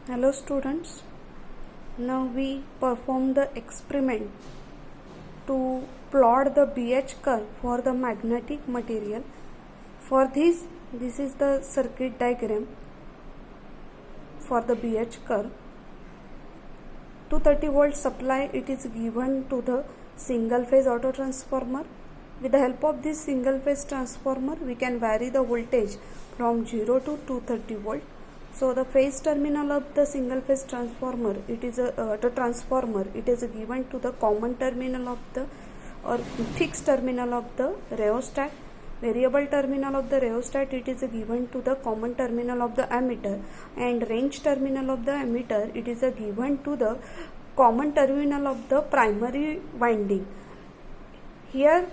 Hello students, now we perform the experiment to plot the BH curve for the magnetic material. For this is the circuit diagram for the BH curve. 230 volt supply it is given to the single phase auto transformer. With the help of this single phase transformer we can vary the voltage from 0 to 230 volt. So the phase terminal of the single phase transformer it is given to the common terminal of the or fixed terminal of the rheostat. Variable terminal of the rheostat it is given to the common terminal of the ammeter, and range terminal of the ammeter it is given to the common terminal of the primary winding. Here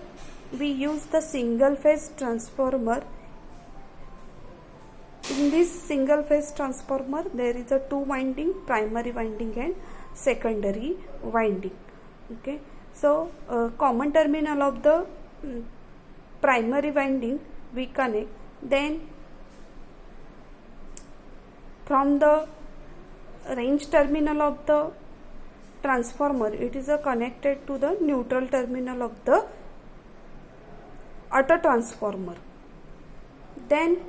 we use the single phase transformer. In this single phase transformer there is a two winding, primary winding and secondary winding. Okay, so common terminal of the primary winding we connect, then from the range terminal of the transformer it is connected to the neutral terminal of the auto transformer. Then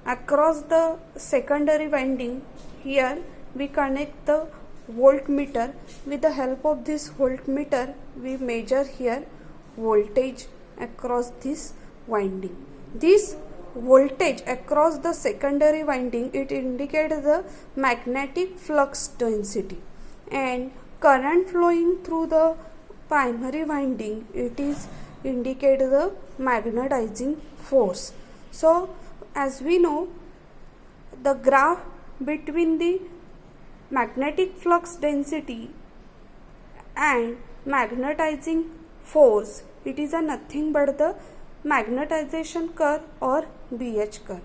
across the secondary winding, here we connect the voltmeter. With the help of this voltmeter we measure here voltage across this winding. This voltage across the secondary winding it indicates the magnetic flux density, and current flowing through the primary winding it is indicate the magnetizing force. So as we know, the graph between the magnetic flux density and magnetizing force it is nothing but the magnetization curve or BH curve.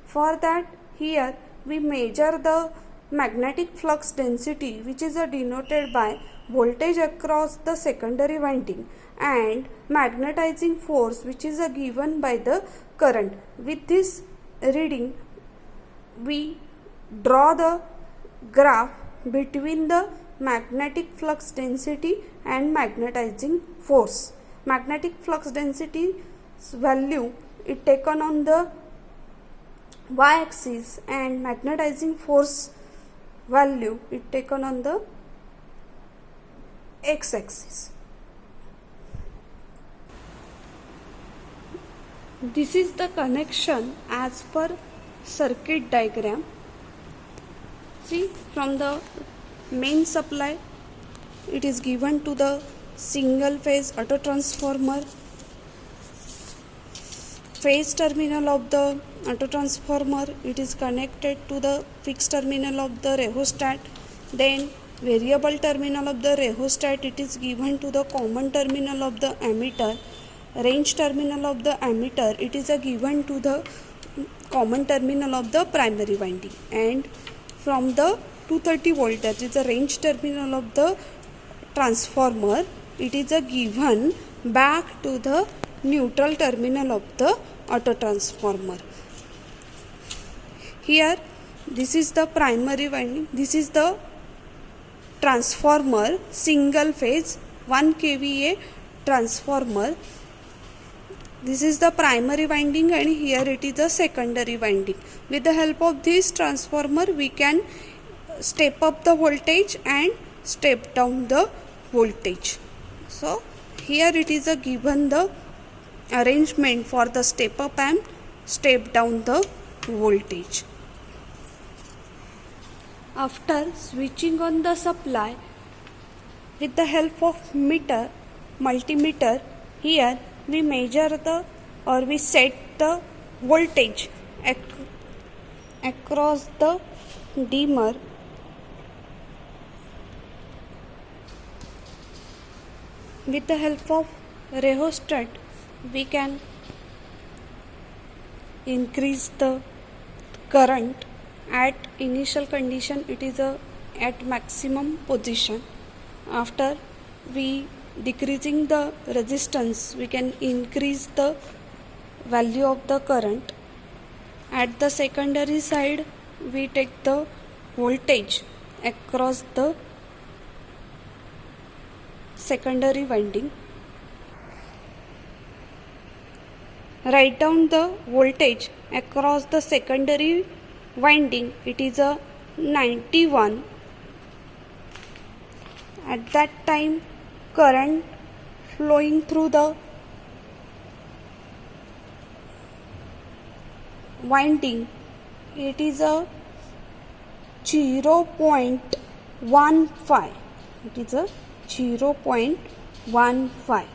For that here we measure the magnetic flux density, which is denoted by voltage across the secondary winding, and magnetizing force which is given by the current. With this reading we draw the graph between the magnetic flux density and magnetizing force. Magnetic flux density value is taken on the y-axis and magnetizing force value is taken on the x-axis. This is the connection as per circuit diagram. See, from the main supply it is given to the single phase auto transformer. Phase terminal of the auto transformer it is connected to the fixed terminal of the rheostat. Then variable terminal of the rheostat it is given to the common terminal of the ammeter. Range terminal of the ammeter it is given to the common terminal of the primary winding, and from the 230 volt, that is the range terminal of the transformer, it is given back to the neutral terminal of the auto transformer. Here this is the primary winding, this is the transformer, single phase 1 kVA transformer. This is the primary winding and here it is the secondary winding. With the help of this transformer we can step up the voltage and step down the voltage. So here it is given the arrangement for the step up and step down the voltage. After switching on the supply with the help of multimeter, here we measure we set the voltage across the dimmer. With the help of rheostat we can increase the current. At initial condition it is at maximum position. After we decreasing the resistance we can increase the value of the current. At the secondary side we take the voltage across the secondary winding. Write down the voltage across the secondary winding. It is a 91. At that time, current flowing through the winding, it is a 0.15. It is a 0.15.